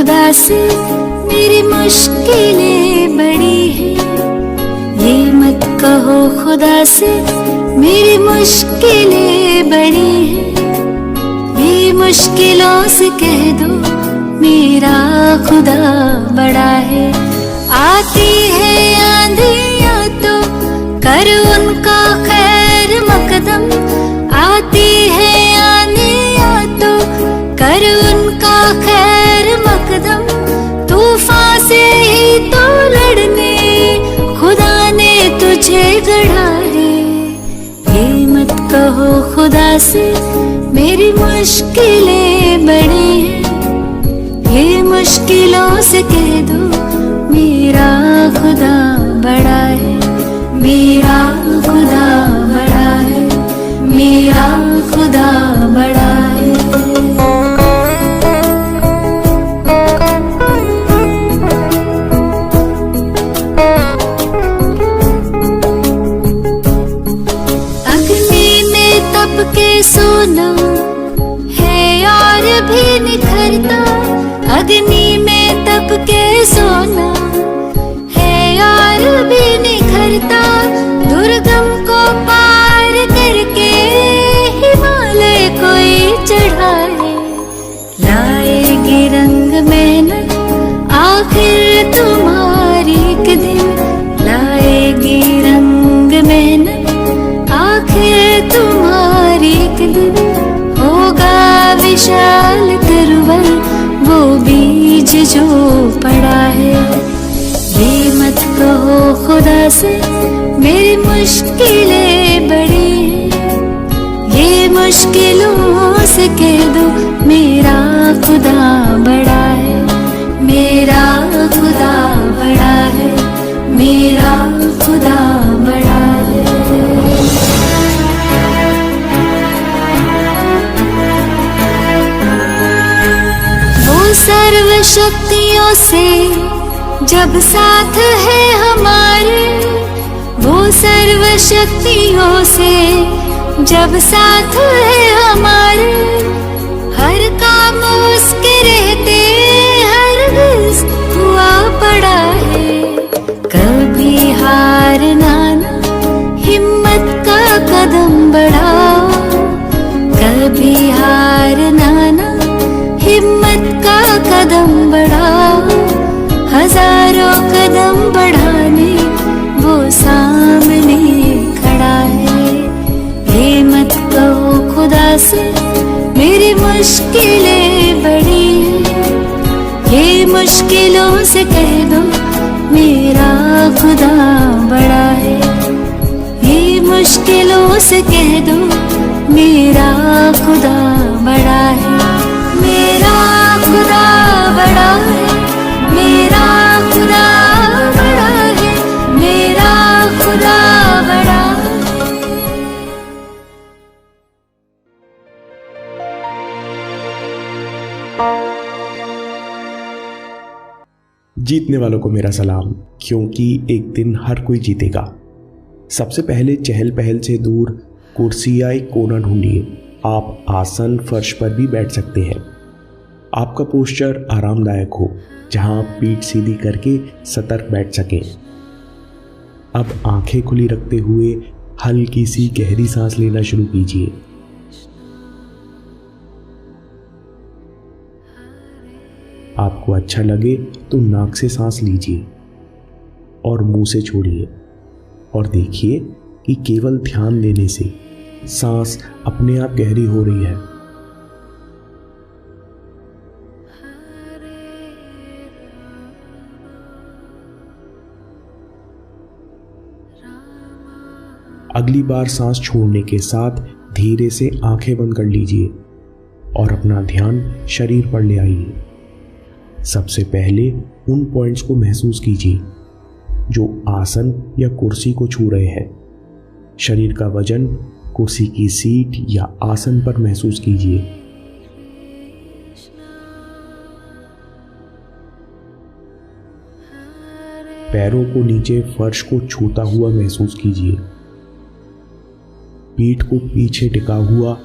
खुदा से मेरी मुश्किलें बड़ी हैं। ये मत कहो खुदा से मेरी मुश्किलें बड़ी हैं। ये मुश्किलों से कह दो मेरा खुदा बड़ा है। आती है आंधियाँ तो कर उनका खैर मकदम। आती है आंधियाँ तो कर उनका खैर मकदम। तूफान से ही तो लड़ने खुदा ने तुझे गढ़ा है। ये मत कहो खुदा से मेरी मुश्किलें बड़ी हैं। ये मुश्किलों से कह दो मेरा खुदा बड़ा है। मेरा खुदा बड़ा है। मेरा खुदा बड़ा है। के सोना है और भी निखरता। अग्नि में तप के सोना है और भी निखरता। दुर्गम को पार करके हिमालय कोई चढ़ाए। लाएगी रंग मेहनत आखिर तुम्हारी एक दिन। लाएगी रंग मेहनत आखिर तुम्हारी एक दिन। होगा विशाल तरवर वो बीज जो पड़ा है। ये मत कहो खुदा से मेरी मुश्किलें बड़ी हैं। ये मुश्किलों से कह दो मेरा खुदा बड़ा है। मेरा खुदा बड़ा है। मेरा खुदा बड़ा है। सर्व शक्तियों से जब साथ है हमारे। वो सर्व शक्तियों से जब साथ है हमारे। हर काम उसके रहते हरगिज़ हुआ पड़ा है। कभी हारना ना हिम्मत का कदम बढ़ाओ। कभी हारना ना हिम्मत का कदम बढ़ाओ। हजारों कदम बढ़ाने वो सामने खड़ा है। ये मत कहो खुदा से मेरी मुश्किलें बड़ी हैं। ये मुश्किलों से कह दो मेरा खुदा बड़ा है। ये मुश्किलों से कह दो मेरा खुदा बड़ा है। मेरा खुदा बड़ा है। मेरा खुदा बड़ा है। मेरा खुदा बड़ा है। जीतने वालों को मेरा सलाम, क्योंकि एक दिन हर कोई जीतेगा। सबसे पहले चहल पहल से दूर कुर्सी या एक कोना ढूंढिए। आप आसन फर्श पर भी बैठ सकते हैं। आपका पोस्चर आरामदायक हो, जहां आप पीठ सीधी करके सतर्क बैठ सकें। अब आंखें खुली रखते हुए हल्की सी गहरी सांस लेना शुरू कीजिए। आपको अच्छा लगे तो नाक से सांस लीजिए और मुंह से छोड़िए, और देखिए कि केवल ध्यान देने से सांस अपने आप गहरी हो रही है। अगली बार सांस छोड़ने के साथ धीरे से आंखें बंद कर लीजिए और अपना ध्यान शरीर पर ले आइए। सबसे पहले उन पॉइंट्स को महसूस कीजिए जो आसन या कुर्सी को छू रहे हैं। शरीर का वजन कुर्सी की सीट या आसन पर महसूस कीजिए। पैरों को नीचे फर्श को छूता हुआ महसूस कीजिए। पीठ को पीछे टिका हुआ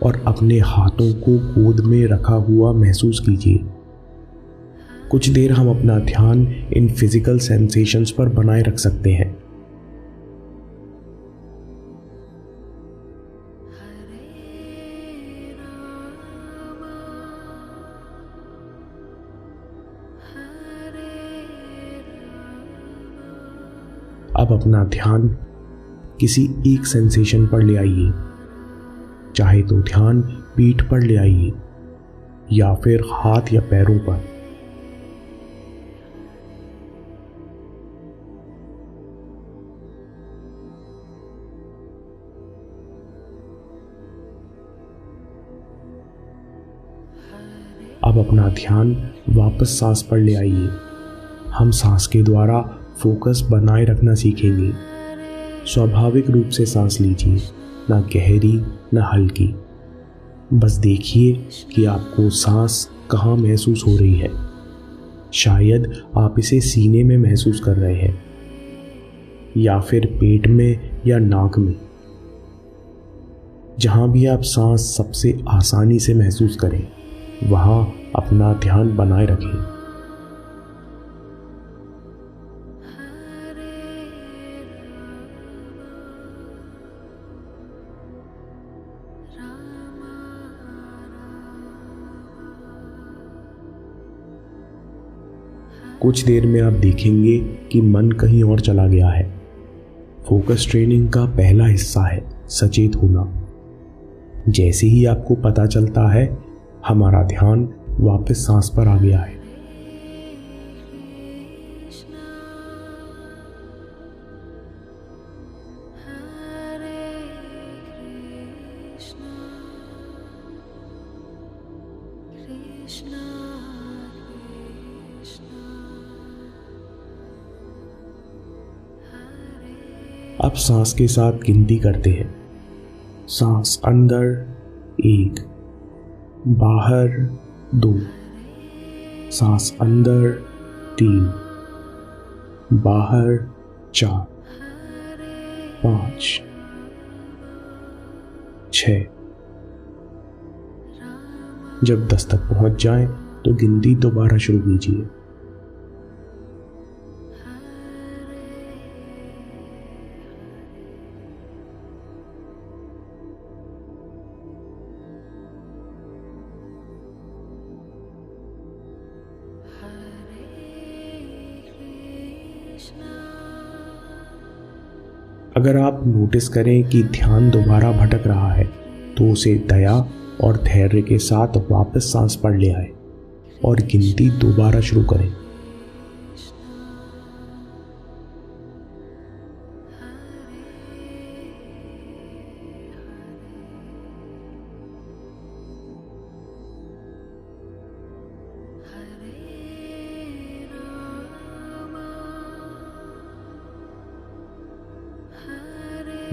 और अपने हाथों को गोद में रखा हुआ महसूस कीजिए। कुछ देर हम अपना ध्यान इन फिजिकल सेंसेशंस पर बनाए रख सकते हैं। अब अपना ध्यान किसी एक सेंसेशन पर ले आइए, चाहे तो ध्यान पीठ पर ले आइए या फिर हाथ या पैरों पर। अब अपना ध्यान वापस सांस पर ले आइए। हम सांस के द्वारा फोकस बनाए रखना सीखेंगे। स्वाभाविक रूप से सांस लीजिए, ना गहरी ना हल्की। बस देखिए कि आपको सांस कहाँ महसूस हो रही है। शायद आप इसे सीने में महसूस कर रहे हैं या फिर पेट में या नाक में। जहाँ भी आप सांस सबसे आसानी से महसूस करें, वहाँ अपना ध्यान बनाए रखें। कुछ देर में आप देखेंगे कि मन कहीं और चला गया है। फोकस ट्रेनिंग का पहला हिस्सा है सचेत होना। जैसे ही आपको पता चलता है हमारा ध्यान वापस सांस पर आ गया है, अब सांस के साथ गिनती करते हैं। सांस अंदर 1, बाहर 2, सांस अंदर 3, बाहर 4, 5, 6। जब 10 तक पहुंच जाएं तो गिनती दोबारा शुरू कीजिए। अगर आप नोटिस करें कि ध्यान दोबारा भटक रहा है तो उसे दया और धैर्य के साथ वापस सांस पर ले आए और गिनती दोबारा शुरू करें।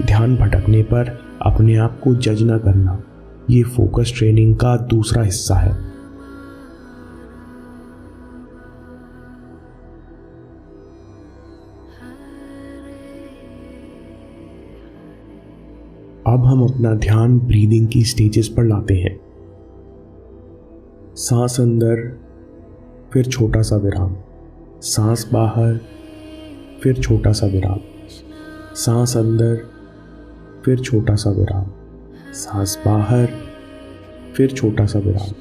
ध्यान भटकने पर अपने आप को जज न करना, ये फोकस ट्रेनिंग का दूसरा हिस्सा है। अब हम अपना ध्यान ब्रीदिंग की स्टेजेस पर लाते हैं। सांस अंदर, फिर छोटा सा विराम, सांस बाहर, फिर छोटा सा विराम, सांस अंदर, फिर छोटा सा विराम, सांस बाहर, फिर छोटा सा विराम।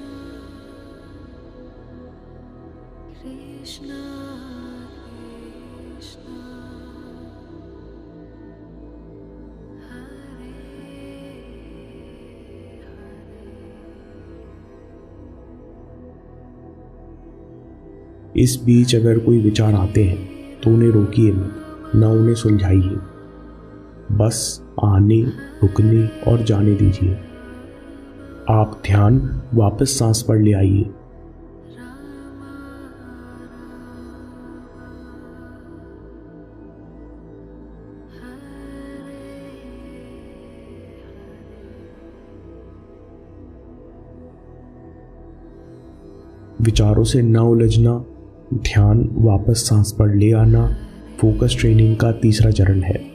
इस बीच अगर कोई विचार आते हैं तो उन्हें रोकिए मत, ना उन्हें सुलझाइए। बस आने, रुकने और जाने दीजिए। आप ध्यान वापस सांस पर ले आइए। विचारों से न उलझना, ध्यान वापस सांस पर ले आना फोकस ट्रेनिंग का तीसरा चरण है।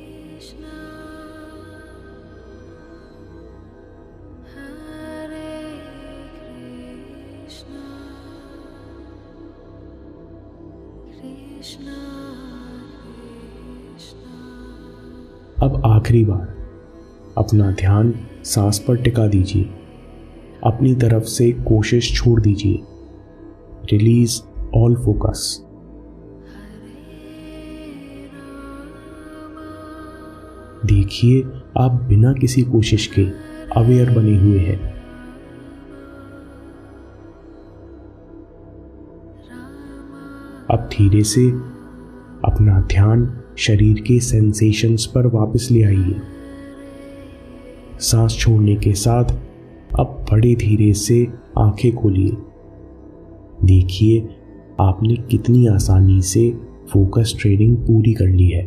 अब आखिरी बार अपना ध्यान सांस पर टिका दीजिए। अपनी तरफ से कोशिश छोड़ दीजिए। Release all focus. देखिए आप बिना किसी कोशिश के अवेयर बने हुए हैं। अब धीरे से अपना ध्यान शरीर के सेंसेशंस पर वापस ले आइए। सांस छोड़ने के साथ अब बड़े धीरे से आंखें खोलिए। देखिए आपने कितनी आसानी से फोकस ट्रेनिंग पूरी कर ली है।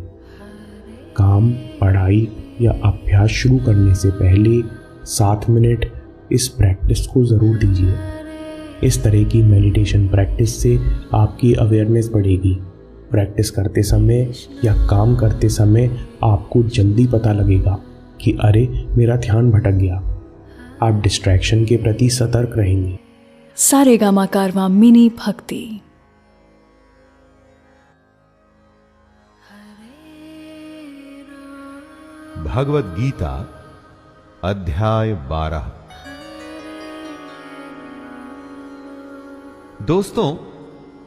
काम, पढ़ाई या अभ्यास शुरू करने से पहले 7 मिनट इस प्रैक्टिस को ज़रूर दीजिए। इस तरह की मेडिटेशन प्रैक्टिस से आपकी अवेयरनेस बढ़ेगी। प्रैक्टिस करते समय या काम करते समय आपको जल्दी पता लगेगा कि अरे मेरा ध्यान भटक गया। आप डिस्ट्रैक्शन के प्रति सतर्क रहेंगे। सारेगामा कारवां मिनी भक्ति। भगवद गीता अध्याय 12। दोस्तों,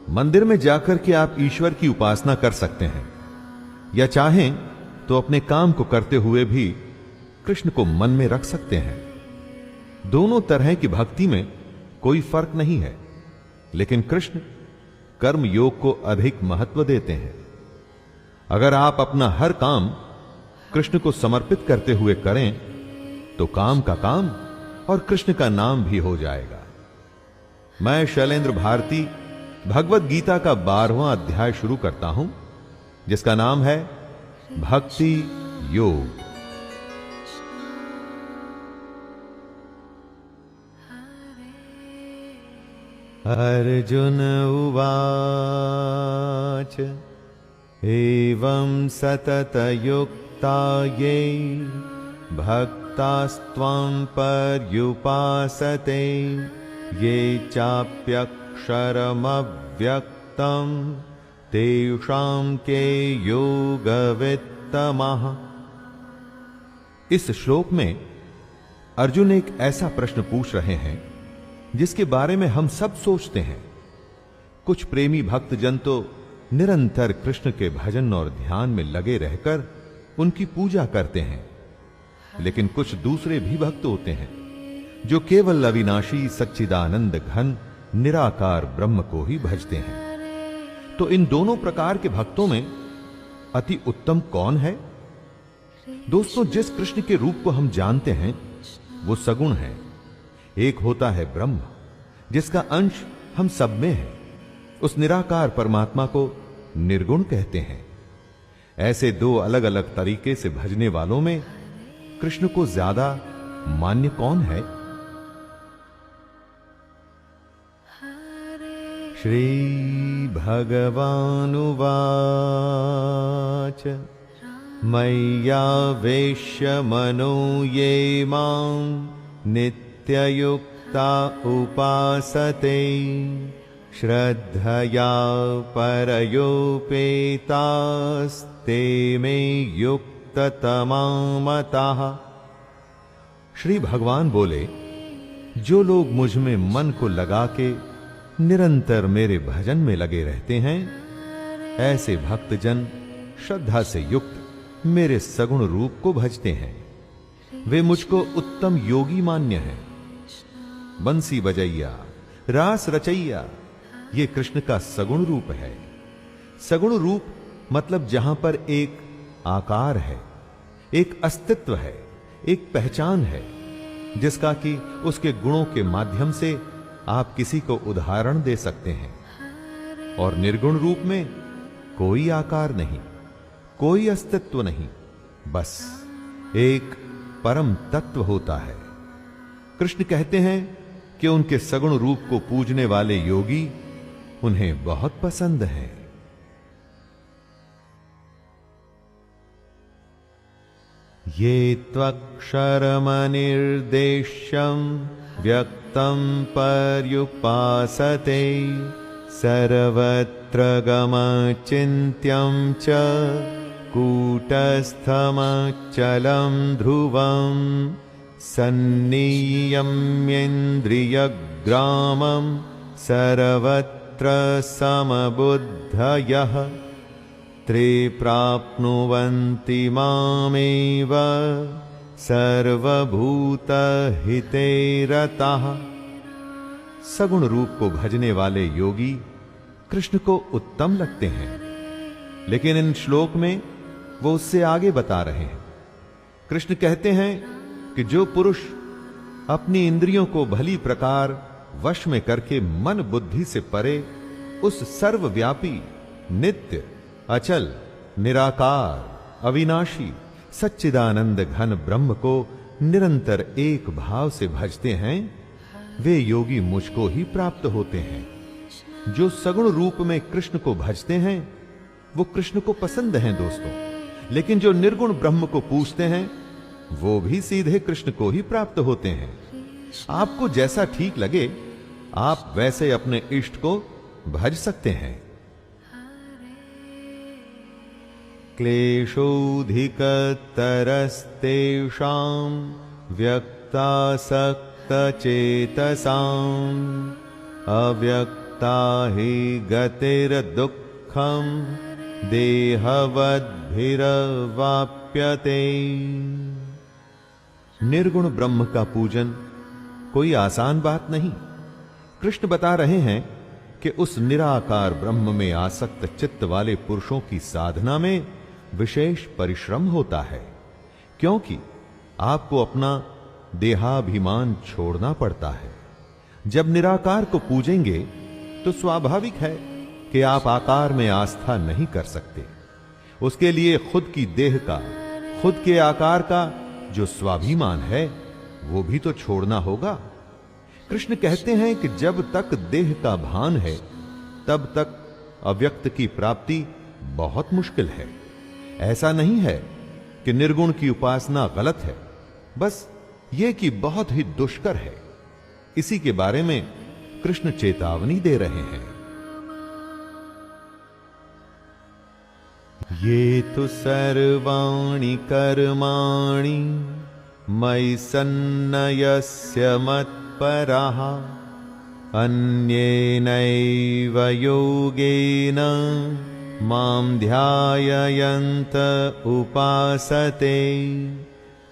मंदिर में जाकर के आप ईश्वर की उपासना कर सकते हैं, या चाहें तो अपने काम को करते हुए भी कृष्ण को मन में रख सकते हैं। दोनों तरह की भक्ति में कोई फर्क नहीं है, लेकिन कृष्ण कर्म योग को अधिक महत्व देते हैं। अगर आप अपना हर काम कृष्ण को समर्पित करते हुए करें तो काम का काम और कृष्ण का नाम भी हो जाएगा। मैं शैलेंद्र भारती भगवद गीता का 12वां अध्याय शुरू करता हूं, जिसका नाम है भक्ति योग। अर्जुन उवाच एवं सततयुक्ता ये भक्तास्त्वां पर्युपासते ये चाप्यक्षरमव्यक्तं तेषां के योगवित्तमः। इस श्लोक में अर्जुन एक ऐसा प्रश्न पूछ रहे हैं जिसके बारे में हम सब सोचते हैं। कुछ प्रेमी भक्तजन तो निरंतर कृष्ण के भजन और ध्यान में लगे रहकर उनकी पूजा करते हैं, लेकिन कुछ दूसरे भी भक्त होते हैं जो केवल अविनाशी सच्चिदानंद घन निराकार ब्रह्म को ही भजते हैं। तो इन दोनों प्रकार के भक्तों में अति उत्तम कौन है? दोस्तों, जिस कृष्ण के रूप को हम जानते हैं वो सगुण है। एक होता है ब्रह्म, जिसका अंश हम सब में है। उस निराकार परमात्मा को निर्गुण कहते हैं। ऐसे दो अलग अलग तरीके से भजने वालों में कृष्ण को ज्यादा मान्य कौन है? श्री भगवानुवाच मय्यावेश्य मनो ये मां नित्ययुक्ता उपासते श्रद्धया परयोपेतास्ते मे युक्ततमा मताः। श्री भगवान बोले, जो लोग मुझ में मन को लगा के निरंतर मेरे भजन में लगे रहते हैं, ऐसे भक्तजन श्रद्धा से युक्त मेरे सगुण रूप को भजते हैं। वे मुझको उत्तम योगी मान्य हैं। बंसी बजैया, रास रचैया, ये कृष्ण का सगुण रूप है। सगुण रूप मतलब जहां पर एक आकार है, एक अस्तित्व है, एक पहचान है, जिसका कि उसके गुणों के माध्यम से आप किसी को उदाहरण दे सकते हैं। और निर्गुण रूप में कोई आकार नहीं, कोई अस्तित्व नहीं, बस एक परम तत्व होता है। कृष्ण कहते हैं कि उनके सगुण रूप को पूजने वाले योगी उन्हें बहुत पसंद है। ये त्वक्षरमनिर्देश्यं व्यक्तं पर्युपासते सर्वत्र गमचिन्त्यं च कूटस्थमचलं ध्रुवं सन्नियम्येन्द्रियग्रामं सर्वत्र समबुद्धयः ते प्राप्नुवन्ति मामेव सर्वभूतहिते रताः। सगुण रूप को भजने वाले योगी कृष्ण को उत्तम लगते हैं, लेकिन इन श्लोक में वो उससे आगे बता रहे हैं। कृष्ण कहते हैं कि जो पुरुष अपनी इंद्रियों को भली प्रकार वश में करके मन बुद्धि से परे उस सर्वव्यापी, नित्य, अचल, निराकार, अविनाशी, सच्चिदानंद घन ब्रह्म को निरंतर एक भाव से भजते हैं, वे योगी मुझको ही प्राप्त होते हैं। जो सगुण रूप में कृष्ण को भजते हैं वो कृष्ण को पसंद हैं दोस्तों, लेकिन जो निर्गुण ब्रह्म को पूजते हैं वो भी सीधे कृष्ण को ही प्राप्त होते हैं। आपको जैसा ठीक लगे आप वैसे अपने इष्ट को भज सकते हैं। क्लेशोऽधिकतरस्तेषां व्यक्तासक्तचेतसाम् अव्यक्ता हि गतिर्दुःखं देहवद्भिरवाप्यते। निर्गुण ब्रह्म का पूजन कोई आसान बात नहीं। कृष्ण बता रहे हैं कि उस निराकार ब्रह्म में आसक्त चित्त वाले पुरुषों की साधना में विशेष परिश्रम होता है, क्योंकि आपको अपना देहाभिमान छोड़ना पड़ता है। जब निराकार को पूजेंगे तो स्वाभाविक है कि आप आकार में आस्था नहीं कर सकते। उसके लिए खुद की देह का, खुद के आकार का जो स्वाभिमान है वो भी तो छोड़ना होगा। कृष्ण कहते हैं कि जब तक देह का भान है तब तक अव्यक्त की प्राप्ति बहुत मुश्किल है। ऐसा नहीं है कि निर्गुण की उपासना गलत है, बस ये कि बहुत ही दुष्कर है। इसी के बारे में कृष्ण चेतावनी दे रहे हैं। ये तु सर्वाणि कर्माणि मयि सन्न्यस्य मत्पराः अन्येनैव योगेन मां ध्यायन्त उपासते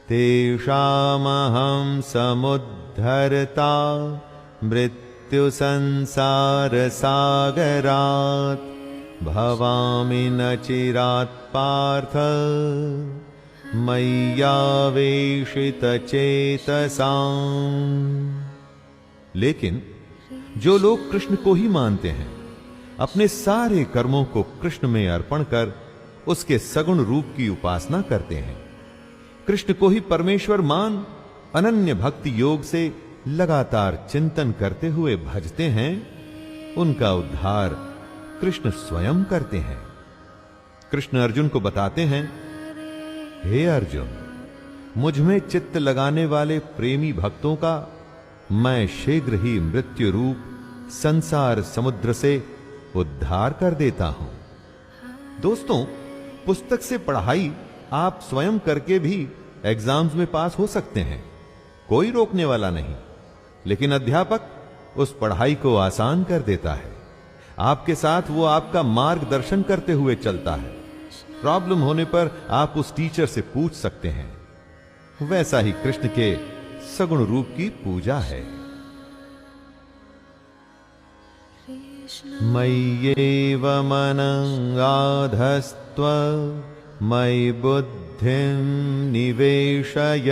तेषामहं समुद्धर्ता मृत्युसंसारसागरात् भवामि न चिरात् पार्थ मय्यावेशितचेतसाम्। लेकिन जो लोग कृष्ण को ही मानते हैं, अपने सारे कर्मों को कृष्ण में अर्पण कर उसके सगुण रूप की उपासना करते हैं, कृष्ण को ही परमेश्वर मान अनन्य भक्ति योग से लगातार चिंतन करते हुए भजते हैं, उनका उद्धार कृष्ण स्वयं करते हैं। कृष्ण अर्जुन को बताते हैं, हे अर्जुन, मुझ में चित्त लगाने वाले प्रेमी भक्तों का मैं शीघ्र ही मृत्यु रूप संसार समुद्र से उद्धार कर देता हूं। दोस्तों, पुस्तक से पढ़ाई आप स्वयं करके भी एग्जाम्स में पास हो सकते हैं, कोई रोकने वाला नहीं। लेकिन अध्यापक उस पढ़ाई को आसान कर देता है। आपके साथ वो आपका मार्गदर्शन करते हुए चलता है। प्रॉब्लम होने पर आप उस टीचर से पूछ सकते हैं। वैसा ही कृष्ण के सगुण रूप की पूजा है। मय्येव मनං आधस्त्व मयि बुद्धिं निवेशय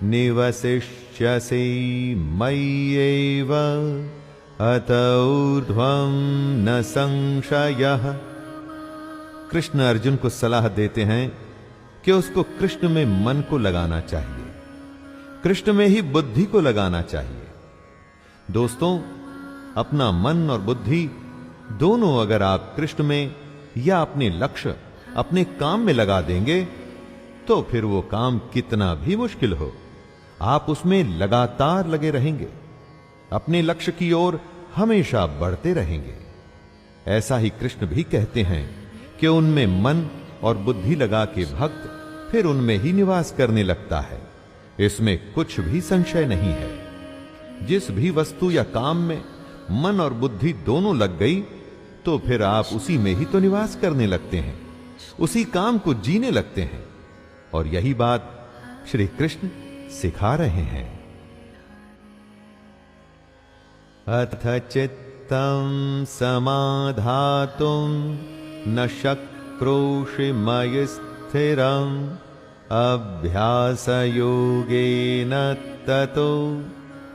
निवसिष्यसि मय्येव अत ऊर्ध्वं न संशयः। कृष्ण अर्जुन को सलाह देते हैं कि उसको कृष्ण में मन को लगाना चाहिए, कृष्ण में ही बुद्धि को लगाना चाहिए। दोस्तों, अपना मन और बुद्धि दोनों अगर आप कृष्ण में या अपने लक्ष्य, अपने काम में लगा देंगे तो फिर वो काम कितना भी मुश्किल हो, आप उसमें लगातार लगे रहेंगे, अपने लक्ष्य की ओर हमेशा बढ़ते रहेंगे। ऐसा ही कृष्ण भी कहते हैं कि उनमें मन और बुद्धि लगा के भक्त फिर उनमें ही निवास करने लगता है। इसमें कुछ भी संशय नहीं है। जिस भी वस्तु या काम में मन और बुद्धि दोनों लग गई तो फिर आप उसी में ही तो निवास करने लगते हैं, उसी काम को जीने लगते हैं। और यही बात श्री कृष्ण सिखा रहे हैं। अथ चित्तं समाधातुं न शक्नोषि मयि स्थिरम् अभ्यासयोगेन ततो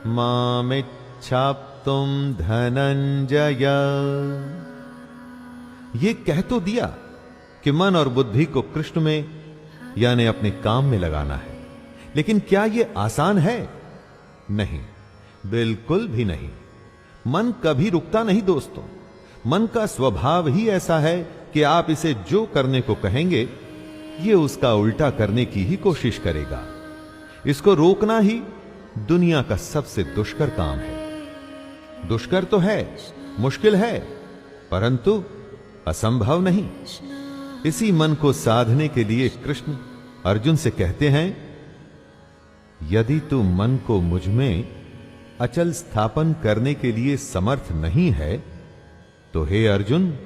मामिच्छाप्तुं धनंजय। ये कह तो दिया कि मन और बुद्धि को कृष्ण में यानी अपने काम में लगाना है, लेकिन क्या यह आसान है? नहीं, बिल्कुल भी नहीं। मन कभी रुकता नहीं दोस्तों। मन का स्वभाव ही ऐसा है कि आप इसे जो करने को कहेंगे ये उसका उल्टा करने की ही कोशिश करेगा। इसको रोकना ही दुनिया का सबसे दुष्कर काम है। दुष्कर तो है, मुश्किल है, परंतु असंभव नहीं। इसी मन को साधने के लिए कृष्ण अर्जुन से कहते हैं, यदि तू मन को मुझ में अचल स्थापन करने के लिए समर्थ नहीं है तो हे अर्जुन,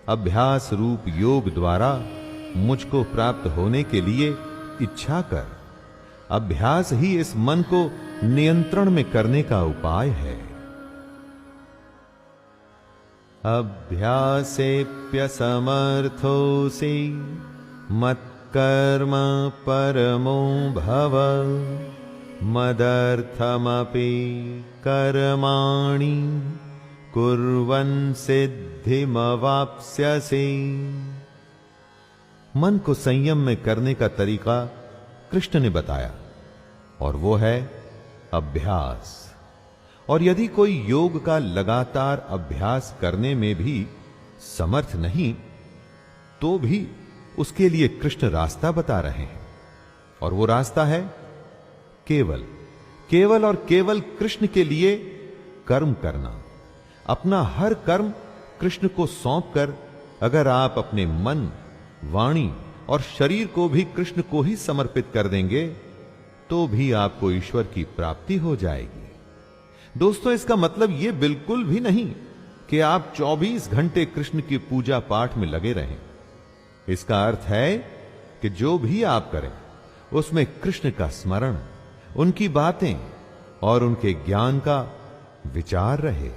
अभ्यास रूप योग द्वारा मुझको प्राप्त होने के लिए इच्छा कर। अभ्यास ही इस मन को नियंत्रण में करने का उपाय है। अभ्यासेप्यसमर्थोऽसि मत्कर्म परमो भव मदर्थमपि कर्माणि कुर्वन् सिद्धिमवाप्स्यसि। मन को संयम में करने का तरीका कृष्ण ने बताया और वो है अभ्यास। और यदि कोई योग का लगातार अभ्यास करने में भी समर्थ नहीं तो भी उसके लिए कृष्ण रास्ता बता रहे हैं। और वो रास्ता है केवल केवल और केवल कृष्ण के लिए कर्म करना। अपना हर कर्म कृष्ण को सौंपकर अगर आप अपने मन, वाणी और शरीर को भी कृष्ण को ही समर्पित कर देंगे तो भी आपको ईश्वर की प्राप्ति हो जाएगी। दोस्तों, इसका मतलब यह बिल्कुल भी नहीं कि आप 24 घंटे कृष्ण की पूजा पाठ में लगे रहें। इसका अर्थ है कि जो भी आप करें उसमें कृष्ण का स्मरण, उनकी बातें और उनके ज्ञान का विचार रहे।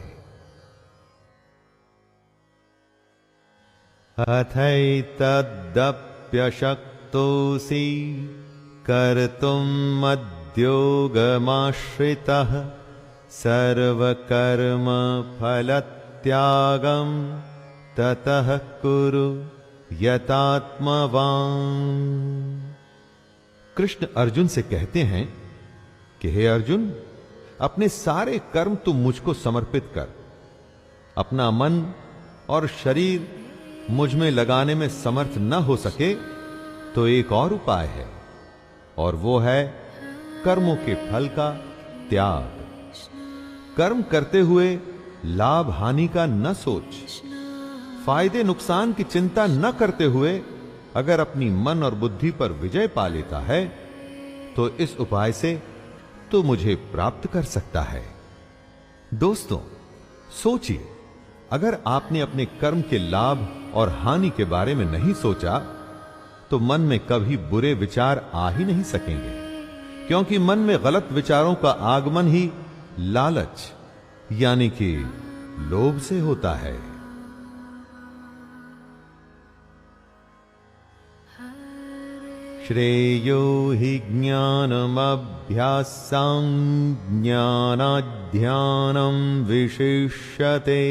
अथैतदप्यशक्तोऽसि कर्तुम् मद्योगमाश्रितः सर्वकर्म फलत्यागं ततः कुरु यतात्मवान्। कृष्ण अर्जुन से कहते हैं कि हे अर्जुन, अपने सारे कर्म तुम मुझको समर्पित कर। अपना मन और शरीर मुझ में लगाने में समर्थ न हो सके तो एक और उपाय है, और वो है कर्मों के फल का त्याग। कर्म करते हुए लाभ हानि का न सोच, फायदे नुकसान की चिंता न करते हुए अगर अपनी मन और बुद्धि पर विजय पा लेता है तो इस उपाय से तो मुझे प्राप्त कर सकता है। दोस्तों, सोचिए, अगर आपने अपने कर्म के लाभ और हानि के बारे में नहीं सोचा तो मन में कभी बुरे विचार आ ही नहीं सकेंगे, क्योंकि मन में गलत विचारों का आगमन ही लालच यानी कि लोभ से होता है। श्रेयो हि ज्ञानमभ्यासां ज्ञानाध्यानं विशिष्यते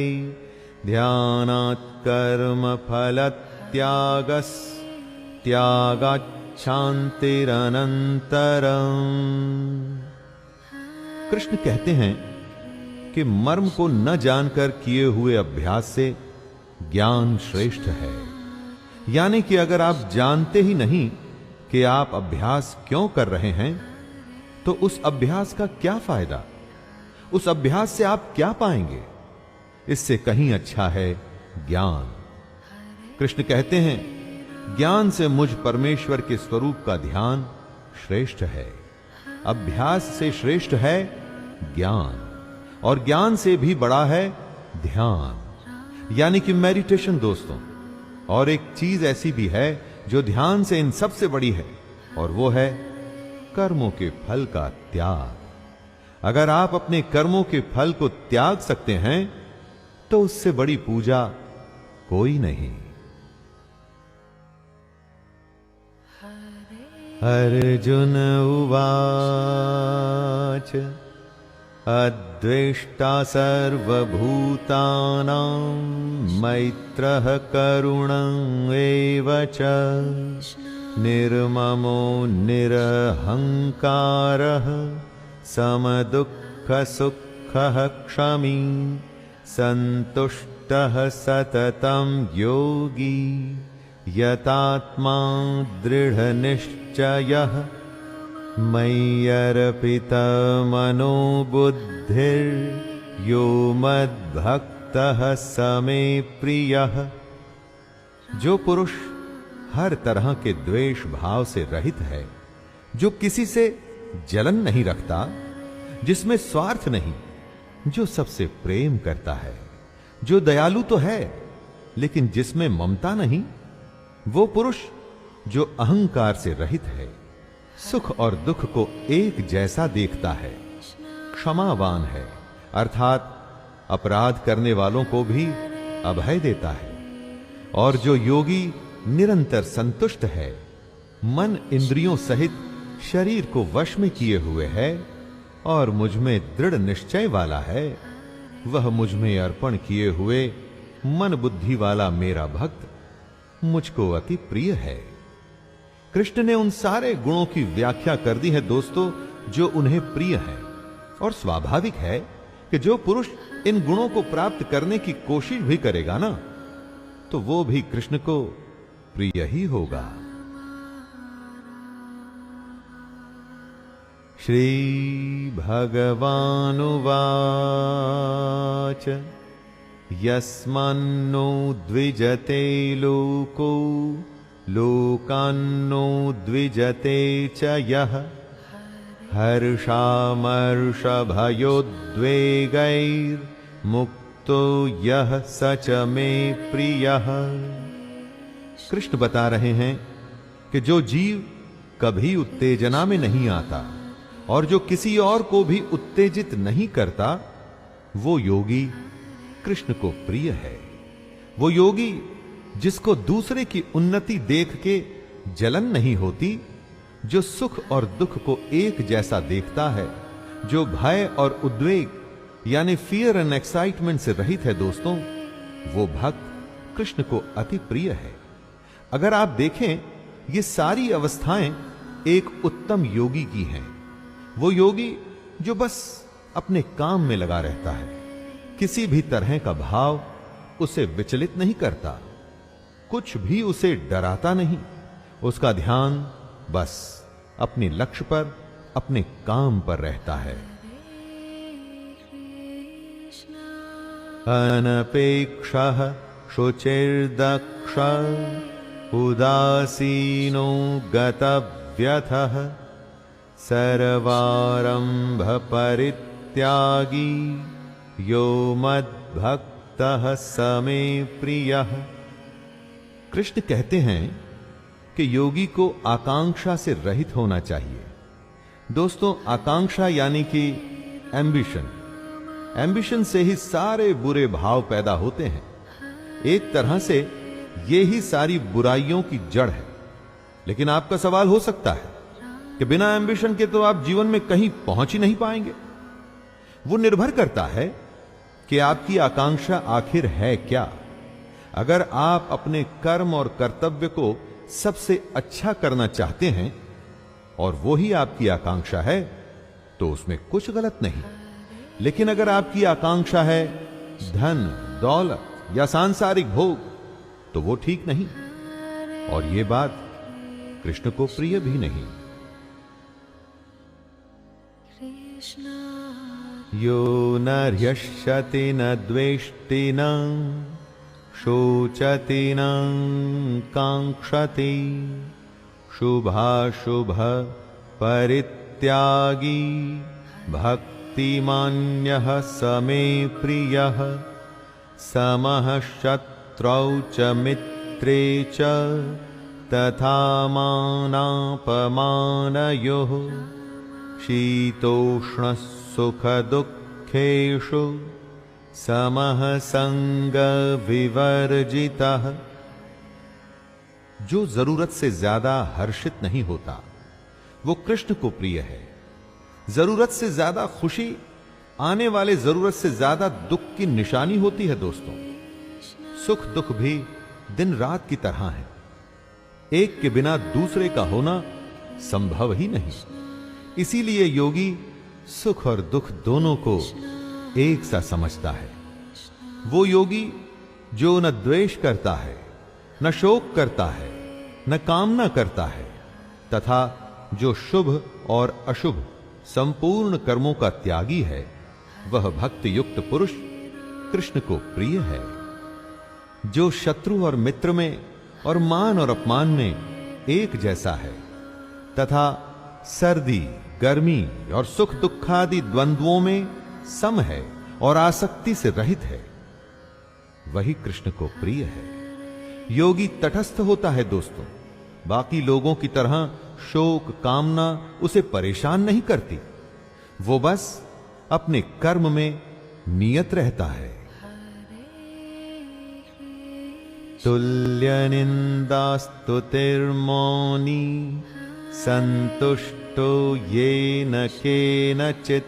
ध्यानात् कर्मफलत्यागस्त्यागाच्छान्तिरनन्तरम्। कृष्ण कहते हैं कि मर्म को न जानकर किए हुए अभ्यास से ज्ञान श्रेष्ठ है। यानी कि अगर आप जानते ही नहीं कि आप अभ्यास क्यों कर रहे हैं तो उस अभ्यास का क्या फायदा, उस अभ्यास से आप क्या पाएंगे। इससे कहीं अच्छा है ज्ञान। कृष्ण कहते हैं, ज्ञान से मुझ परमेश्वर के स्वरूप का ध्यान श्रेष्ठ है। अभ्यास से श्रेष्ठ है ज्ञान, और ज्ञान से भी बड़ा है ध्यान, यानी कि मेडिटेशन दोस्तों। और एक चीज ऐसी भी है जो ध्यान से इन सबसे बड़ी है, और वो है कर्मों के फल का त्याग। अगर आप अपने कर्मों के फल को त्याग सकते हैं तो उससे बड़ी पूजा कोई नहीं। अर्जुन उवाच अद्वेष्टा सर्वभूतानां मैत्रः करुणं एव च निर्ममो निरहंकारः समदुःखसुखः क्षमी सन्तुष्टः सततं योगी यतात्मा दृढनिश्चयः मय्यर्पितमनो बुद्धिर्यो मद्भक्तः स मे प्रियः। जो पुरुष हर तरह के द्वेष भाव से रहित है, जो किसी से जलन नहीं रखता, जिसमें स्वार्थ नहीं, जो सबसे प्रेम करता है, जो दयालु तो है लेकिन जिसमें ममता नहीं, वो पुरुष जो अहंकार से रहित है, सुख और दुख को एक जैसा देखता है, क्षमावान है, अर्थात अपराध करने वालों को भी अभय देता है, और जो योगी निरंतर संतुष्ट है, मन इंद्रियों सहित शरीर को वश में किए हुए है और मुझ में दृढ़ निश्चय वाला है, वह मुझ में अर्पण किए हुए मन बुद्धि वाला मेरा भक्त मुझको अति प्रिय है। कृष्ण ने उन सारे गुणों की व्याख्या कर दी है दोस्तों जो उन्हें प्रिय हैं, और स्वाभाविक है कि जो पुरुष इन गुणों को प्राप्त करने की कोशिश भी करेगा ना, तो वो भी कृष्ण को प्रिय ही होगा। श्री भगवानुवाच यस्मान्नो द्विजते लोको लोकान्नो द्विजते च यः हर्षामर्षभयोद्वेगैर्मुक्तो यः स च मे प्रियः। कृष्ण बता रहे हैं कि जो जीव कभी उत्तेजना में नहीं आता और जो किसी और को भी उत्तेजित नहीं करता, वो योगी कृष्ण को प्रिय है। वो योगी जिसको दूसरे की उन्नति देख के जलन नहीं होती, जो सुख और दुख को एक जैसा देखता है, जो भय और उद्वेग यानी फियर एंड एक्साइटमेंट से रहित है दोस्तों, वो भक्त कृष्ण को अति प्रिय है। अगर आप देखें, ये सारी अवस्थाएं एक उत्तम योगी की हैं। वो योगी जो बस अपने काम में लगा रहता है, किसी भी तरह का भाव उसे विचलित नहीं करता, कुछ भी उसे डराता नहीं, उसका ध्यान बस अपने लक्ष्य पर, अपने काम पर रहता है। अनपेक्षः शुचिर्दक्ष उदासीनो गतव्यथः सर्वारंभ परित्यागी यो मद्भक्तः स मे प्रियः। कृष्ण कहते हैं कि योगी को आकांक्षा से रहित होना चाहिए। दोस्तों, आकांक्षा यानी कि एम्बिशन, एम्बिशन से ही सारे बुरे भाव पैदा होते हैं। एक तरह से ये ही सारी बुराइयों की जड़ है। लेकिन आपका सवाल हो सकता है कि बिना एम्बिशन के तो आप जीवन में कहीं पहुंच ही नहीं पाएंगे। वो निर्भर करता है कि आपकी आकांक्षा आखिर है क्या। अगर आप अपने कर्म और कर्तव्य को सबसे अच्छा करना चाहते हैं और वो ही आपकी आकांक्षा है, तो उसमें कुछ गलत नहीं। लेकिन अगर आपकी आकांक्षा है धन, दौलत या सांसारिक भोग, तो वो ठीक नहीं, और ये बात कृष्ण को प्रिय भी नहीं। यो न ह्यष्यति न द्वेष्टि न शोचति न कांक्षति शुभाशुभ परित्यागी भक्तिमान्यः समे प्रियः समः शत्रौ च मित्रे च तथा मानापमानयोः शीतोष्ण सुख दुःखेषु समः संग विवर्जितः। जो जरूरत से ज्यादा हर्षित नहीं होता वो कृष्ण को प्रिय है। जरूरत से ज्यादा खुशी आने वाले जरूरत से ज्यादा दुख की निशानी होती है दोस्तों। सुख दुख भी दिन रात की तरह है, एक के बिना दूसरे का होना संभव ही नहीं। इसीलिए योगी सुख और दुख दोनों को एक सा समझता है। वो योगी जो न द्वेष करता है, न शोक करता है, न कामना करता है, तथा जो शुभ और अशुभ संपूर्ण कर्मों का त्यागी है, वह भक्ति युक्त पुरुष कृष्ण को प्रिय है। जो शत्रु और मित्र में और मान और अपमान में एक जैसा है, तथा सर्दी गर्मी और सुख दुखादि द्वंद्वों में सम है और आसक्ति से रहित है, वही कृष्ण को प्रिय है। योगी तटस्थ होता है दोस्तों। बाकी लोगों की तरह शोक कामना उसे परेशान नहीं करती। वो बस अपने कर्म में नियत रहता है। तुल्य निंदास्तुतिर्मौनी संतुष्टो येन केनचित्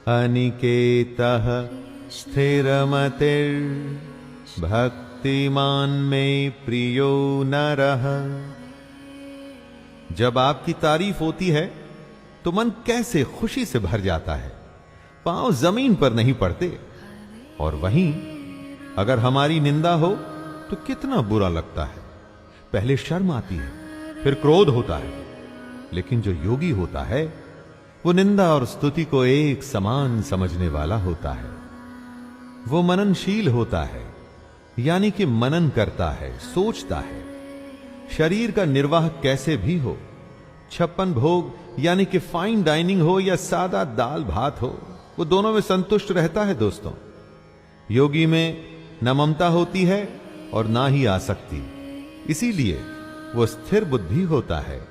अनिकेतः स्थिरमतिर्भक्तिमान् मे प्रियो नरः। जब आपकी तारीफ होती है तो मन कैसे खुशी से भर जाता है, पांव जमीन पर नहीं पड़ते। और वहीं अगर हमारी निंदा हो तो कितना बुरा लगता है। पहले शर्म आती है, फिर क्रोध होता है। लेकिन जो योगी होता है वो निंदा और स्तुति को एक समान समझने वाला होता है। वो मननशील होता है, यानी कि मनन करता है, सोचता है। शरीर का निर्वाह कैसे भी हो, 56 भोग यानी कि फाइन डाइनिंग हो या सादा दाल भात हो, वो दोनों में संतुष्ट रहता है दोस्तों। योगी में न ममता होती है और ना ही आसक्ति, इसीलिए वो स्थिर बुद्धि होता है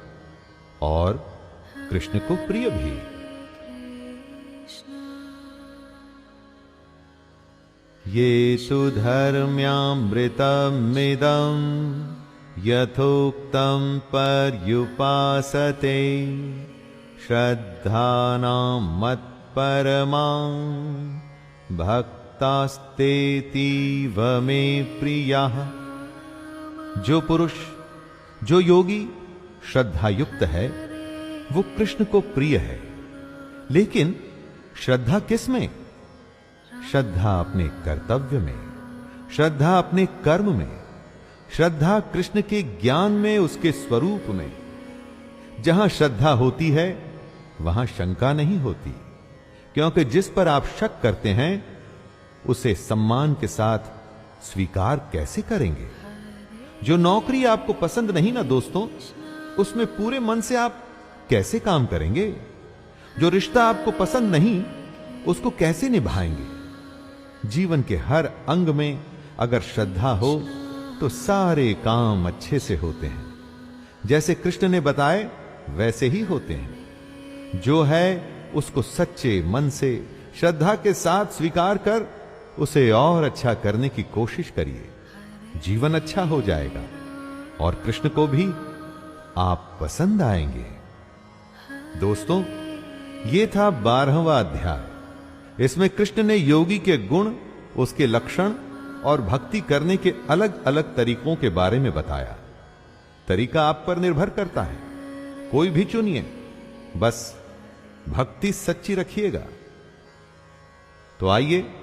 और कृष्ण को प्रिय भी। ये तु धर्म्यामृतमिदं यथोक्तं पर्युपासते श्रद्धानां मत्परमां भक्तास्तेतीव मे प्रियाः। जो पुरुष, जो योगी श्रद्धा युक्त है वो कृष्ण को प्रिय है। लेकिन श्रद्धा किस में? श्रद्धा अपने कर्तव्य में, श्रद्धा अपने कर्म में, श्रद्धा कृष्ण के ज्ञान में, उसके स्वरूप में। जहां श्रद्धा होती है वहां शंका नहीं होती, क्योंकि जिस पर आप शक करते हैं उसे सम्मान के साथ स्वीकार कैसे करेंगे? जो नौकरी आपको पसंद नहीं ना दोस्तों, उसमें पूरे मन से आप कैसे काम करेंगे? जो रिश्ता आपको पसंद नहीं उसको कैसे निभाएंगे? जीवन के हर अंग में अगर श्रद्धा हो तो सारे काम अच्छे से होते हैं। जैसे कृष्ण ने बताए वैसे ही होते हैं। जो है उसको सच्चे मन से श्रद्धा के साथ स्वीकार कर उसे और अच्छा करने की कोशिश करिए। जीवन अच्छा हो जाएगा और कृष्ण को भी आप पसंद आएंगे। दोस्तों, ये था 12वां अध्याय। इसमें कृष्ण ने योगी के गुण, उसके लक्षण और भक्ति करने के अलग अलग तरीकों के बारे में बताया। तरीका आप पर निर्भर करता है, कोई भी चुनिए, बस भक्ति सच्ची रखिएगा। तो आइए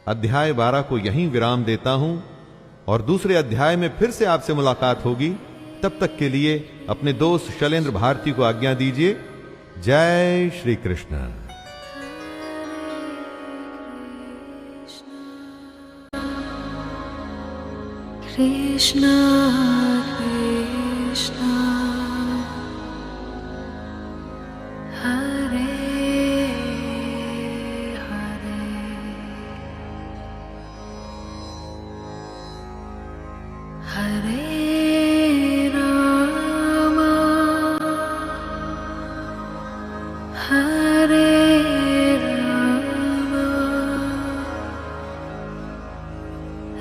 अध्याय 12 को यहीं विराम देता हूं और दूसरे अध्याय में फिर से आपसे मुलाकात होगी। तब तक के लिए अपने दोस्त शैलेंद्र भारती को आज्ञा दीजिए। जय Shri Krishna. Krishna Krishna Hare Hare Hare Rama Hare Rama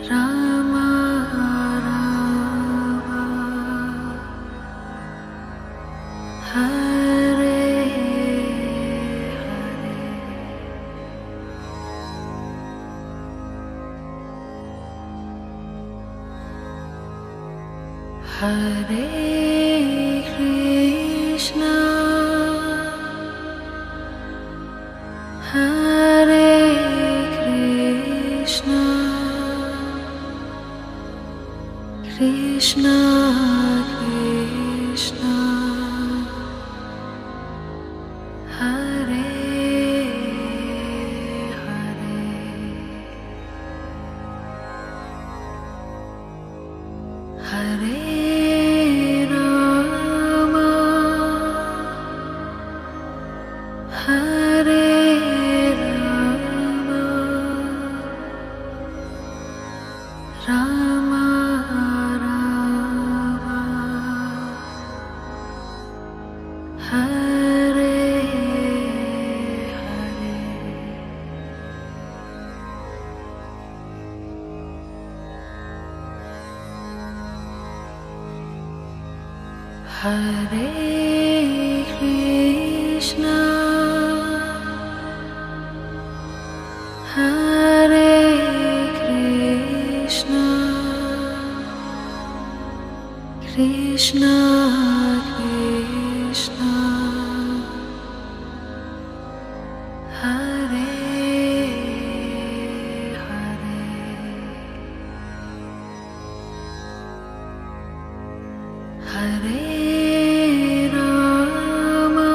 Rama Rama Hare Hare Krishna Hare Krishna Krishna Krishna Hare Hare Hare Rama Hare Rama Rama Rama Hare Hare Hare Krishna Hare Krishna Krishna Krishna Hare Hare Hare Rama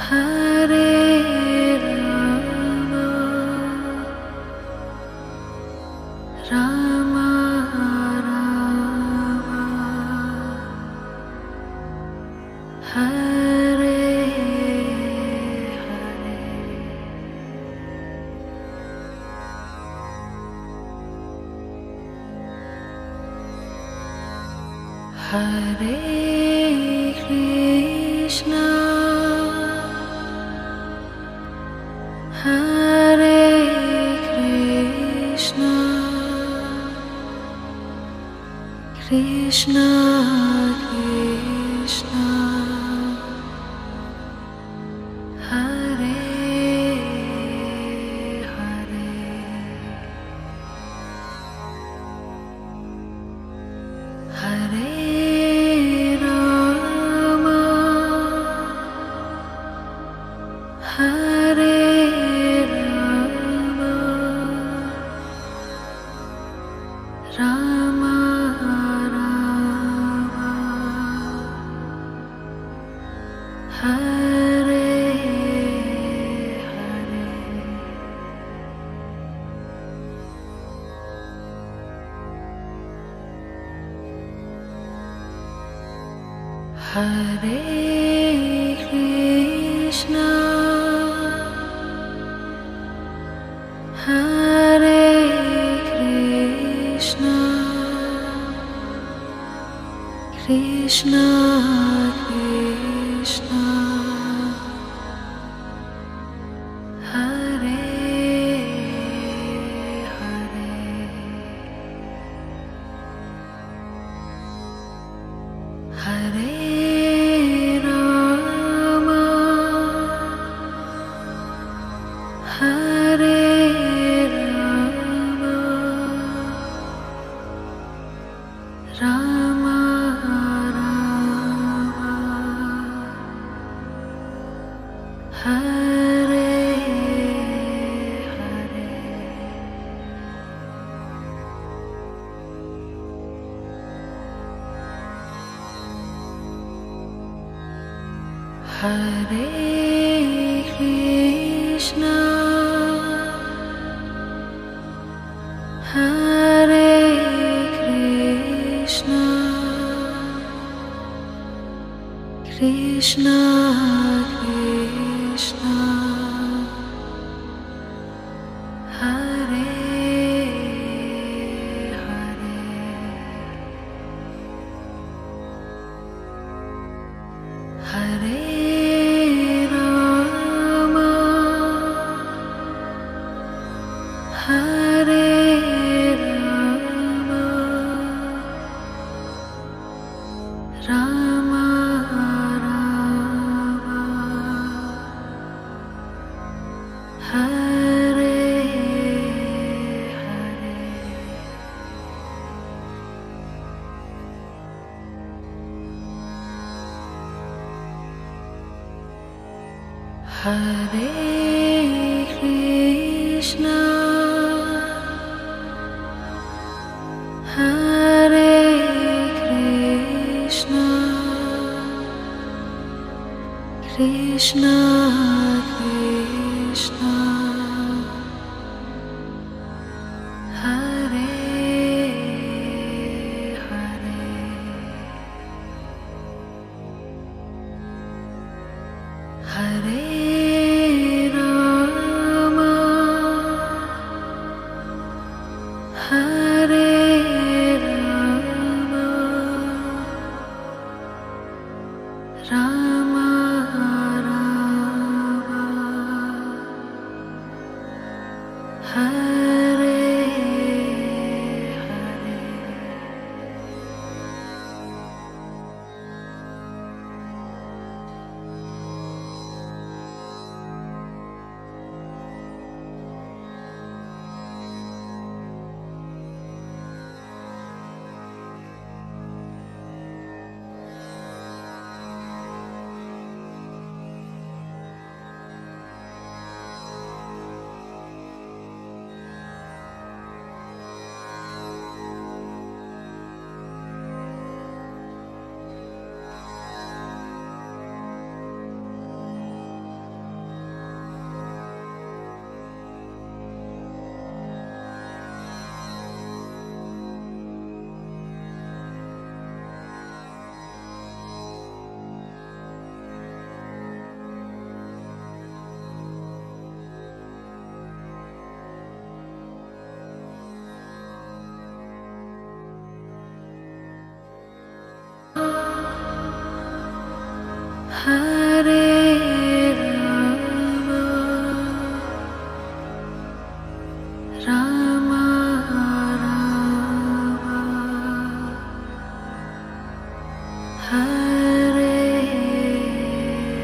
Hare Rama Rama Rama Hare Hare Hare Krishna Hare Krishna Krishna Krishna Hare Hare Hare Rama Hare Rama Rama Rama Hare Hare Hare Krishna Hare Krishna Krishna Krishna Hare Hare Hare Rama Hare Rama Rama Rama Hare Hare Hare Krishna Krishna Krishna Hare Hare Rama Hare Rama Rama Rama Hare Hare Krishna Hare Krishna Krishna Krishna Hare Hare Rama Hare Rama Rama Rama Hare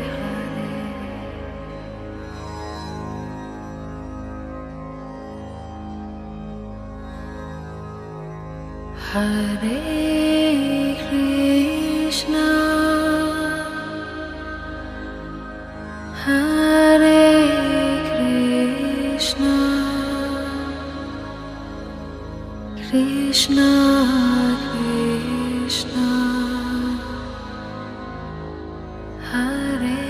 Rama Hare Krishna Hare Krishna Krishna Krishna Hare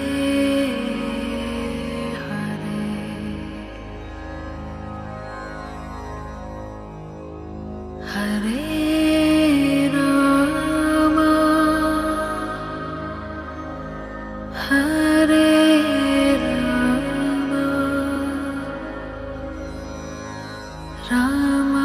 Hare Rama Hare Rama Rama